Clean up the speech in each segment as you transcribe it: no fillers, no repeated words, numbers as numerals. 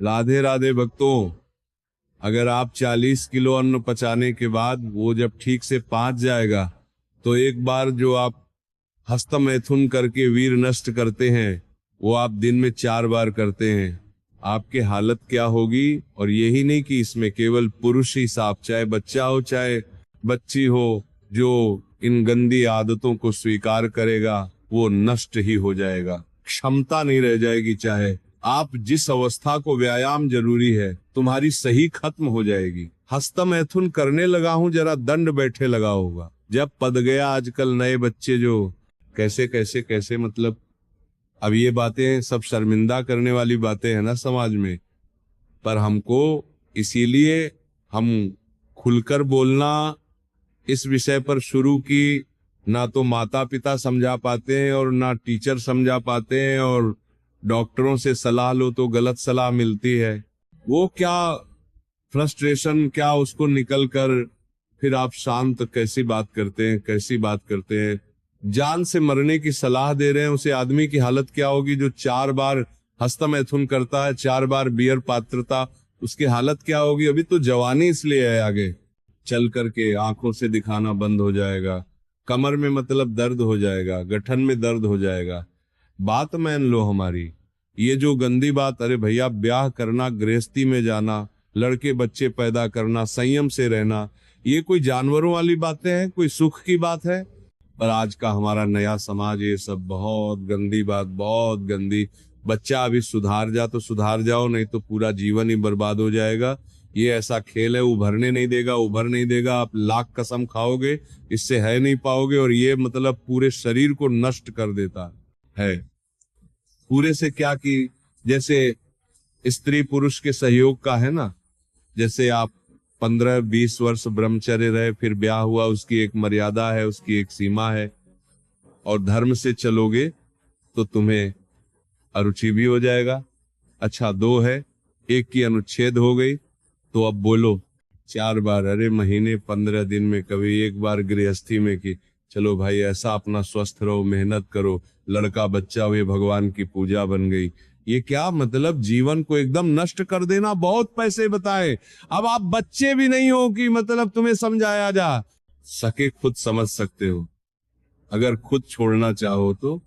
राधे राधे भक्तों। अगर आप 40 किलो अन्न पचाने के बाद वो जब ठीक से पच जाएगा तो एक बार जो आप हस्त मैथुन करके वीर नष्ट करते हैं वो आप दिन में 4 बार करते हैं। आपके हालत क्या होगी। और यही नहीं कि इसमें केवल पुरुष ही साफ, चाहे बच्चा हो चाहे बच्ची हो, जो इन गंदी आदतों को स्वीकार करेगा वो नष्ट ही हो जाएगा, क्षमता नहीं रह जाएगी। चाहे आप जिस अवस्था को व्यायाम जरूरी है तुम्हारी सही खत्म हो जाएगी। हस्त मैथुन करने लगा हूं, जरा दंड बैठे लगा होगा। जब पद गया, आजकल नए बच्चे जो कैसे कैसे कैसे, मतलब अब ये बातें सब शर्मिंदा करने वाली बातें हैं ना समाज में। पर हमको इसीलिए हम खुलकर बोलना इस विषय पर शुरू की। ना तो माता पिता समझा पाते हैं और ना टीचर समझा पाते हैं, और डॉक्टरों से सलाह लो तो गलत सलाह मिलती है। वो क्या फ्रस्ट्रेशन, क्या उसको निकल कर फिर आप शांत कैसी बात करते हैं, कैसी बात करते हैं। जान से मरने की सलाह दे रहे हैं उसे आदमी की हालत क्या होगी जो 4 बार हस्तमैथुन करता है, 4 बार बियर पात्रता, उसकी हालत क्या होगी। अभी तो जवानी इसलिए है, आगे चल करके आंखों से दिखाना बंद हो जाएगा, कमर में मतलब दर्द हो जाएगा, गठन में दर्द हो जाएगा। बात मान लो हमारी, ये जो गंदी बात, अरे भैया ब्याह करना, गृहस्थी में जाना, लड़के बच्चे पैदा करना, संयम से रहना, ये कोई जानवरों वाली बातें हैं, कोई सुख की बात है। पर आज का हमारा नया समाज ये सब बहुत गंदी बात, बहुत गंदी। बच्चा अभी सुधार जा तो सुधार जाओ, नहीं तो पूरा जीवन ही बर्बाद हो जाएगा। ये ऐसा खेल है, उभरने नहीं देगा, उभर नहीं देगा। आप लाख कसम खाओगे इससे है नहीं पाओगे। और ये मतलब पूरे शरीर को नष्ट कर देता है। पूरे से क्या कि जैसे स्त्री पुरुष के सहयोग का है ना, जैसे आप 15-20 वर्ष ब्रह्मचर्य रहे, फिर ब्याह हुआ, उसकी एक मर्यादा है, उसकी एक सीमा है। और धर्म से चलोगे तो तुम्हें अरुचि भी हो जाएगा। अच्छा, 2 है, एक की अनुच्छेद हो गई तो अब बोलो 4 बार, अरे महीने 15 दिन में कभी एक बार गृहस्थी में की। चलो भाई, ऐसा अपना स्वस्थ रहो, मेहनत करो, लड़का बच्चा हुए, भगवान की पूजा बन गई। ये क्या मतलब, जीवन को एकदम नष्ट कर देना। बहुत पैसे बताए, अब आप बच्चे भी नहीं हो कि मतलब तुम्हें समझाया जा सके, खुद समझ सकते हो। अगर खुद छोड़ना चाहो तो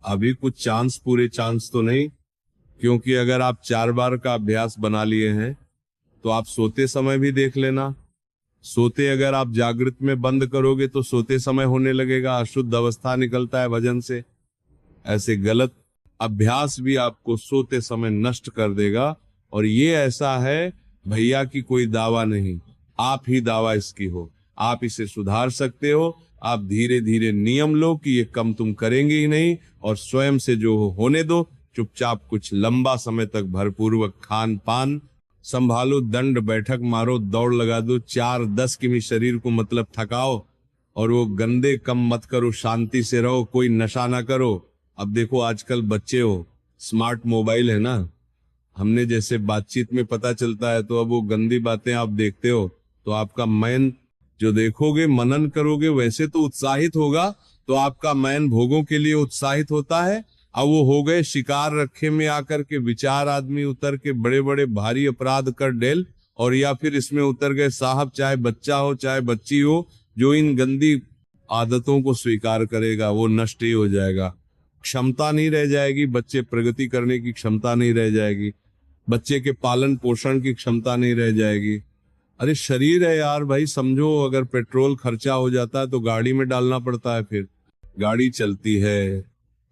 अभी कुछ चांस, पूरे चांस तो नहीं, क्योंकि अगर आप 4 बार का अभ्यास बना लिए हैं तो आप सोते समय भी देख लेना। सोते अगर आप जागृत में बंद करोगे तो सोते समय होने लगेगा, अशुद्ध अवस्था निकलता है भजन से। ऐसे गलत अभ्यास भी आपको सोते समय नष्ट कर देगा। और ये ऐसा है भैया कि कोई दावा नहीं, आप ही दावा इसकी हो। आप इसे सुधार सकते हो। आप धीरे धीरे नियम लो कि ये कम तुम करेंगे ही नहीं, और स्वयं से जो होने दो। चुपचाप कुछ लंबा समय तक भरपूर्वक खान पान संभालो, दंड बैठक मारो, दौड़ लगा दो, 4-10 की भी शरीर को मतलब थकाओ। और वो गंदे कम मत करो, शांति से रहो, कोई नशा ना करो। अब देखो आजकल बच्चे हो, स्मार्ट मोबाइल है ना, हमने जैसे बातचीत में पता चलता है, तो अब वो गंदी बातें आप देखते हो तो आपका मैन जो देखोगे, मनन करोगे, वैसे तो उत्साहित होगा। तो आपका मैन भोगों के लिए उत्साहित होता है। अब वो हो गए शिकार रखे में आकर के विचार, आदमी उतर के बड़े बड़े भारी अपराध कर डेल, और या फिर इसमें उतर गए साहब, चाहे बच्चा हो चाहे बच्ची हो, जो इन गंदी आदतों को स्वीकार करेगा वो नष्ट ही हो जाएगा। क्षमता नहीं रह जाएगी, बच्चे प्रगति करने की क्षमता नहीं रह जाएगी, बच्चे के पालन पोषण की क्षमता नहीं रह जाएगी। अरे शरीर है यार भाई, समझो अगर पेट्रोल खर्चा हो जाता है तो गाड़ी में डालना पड़ता है, फिर गाड़ी चलती है।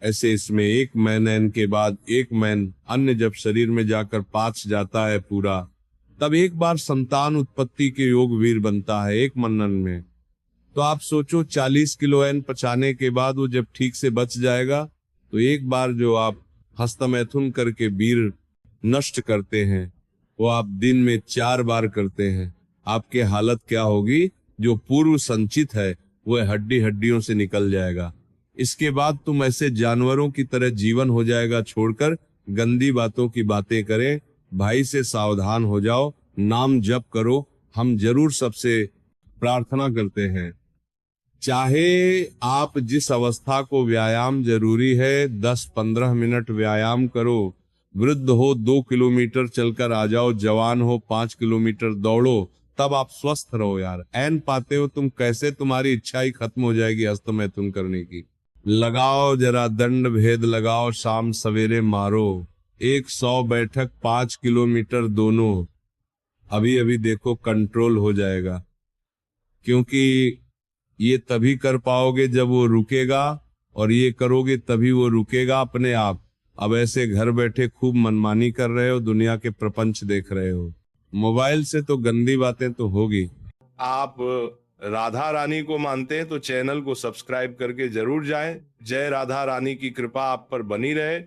ऐसे इसमें एक मैन के बाद एक मैन अन्य जब शरीर में जाकर पाच जाता है पूरा, तब एक बार संतान उत्पत्ति के योग वीर बनता है एक मनन में। तो आप सोचो 40 किलो एन पचाने के बाद वो जब ठीक से बच जाएगा तो एक बार जो आप हस्तमैथुन करके वीर नष्ट करते हैं वो आप दिन में 4 बार करते हैं। आपके हालत क्या होगी, जो पूर्व संचित है वो हड्डी हड्डियों से निकल जाएगा। इसके बाद तुम ऐसे जानवरों की तरह जीवन हो जाएगा, छोड़कर गंदी बातों की बातें करें। भाई से सावधान हो जाओ, नाम जप करो। हम जरूर सबसे प्रार्थना करते हैं, चाहे आप जिस अवस्था को व्यायाम जरूरी है, 10-15 मिनट व्यायाम करो। वृद्ध हो 2 किलोमीटर चलकर आ जाओ, जवान हो 5 किलोमीटर दौड़ो, तब आप स्वस्थ रहो यार। ऐन पाते हो तुम कैसे तुम्हारी इच्छा ही खत्म हो जाएगी हस्तमैथुन करने की। लगाओ जरा दंड भेद लगाओ, शाम सवेरे मारो, 100 बैठक 5 किलोमीटर दोनों, अभी अभी देखो कंट्रोल हो जाएगा। क्योंकि ये तभी कर पाओगे जब वो रुकेगा, और ये करोगे तभी वो रुकेगा अपने आप। अब ऐसे घर बैठे खूब मनमानी कर रहे हो, दुनिया के प्रपंच देख रहे हो, मोबाइल से तो गंदी बातें तो होगी। आप राधा रानी को मानते हैं तो चैनल को सब्सक्राइब करके जरूर जाएं। जय राधा रानी की कृपा आप पर बनी रहे।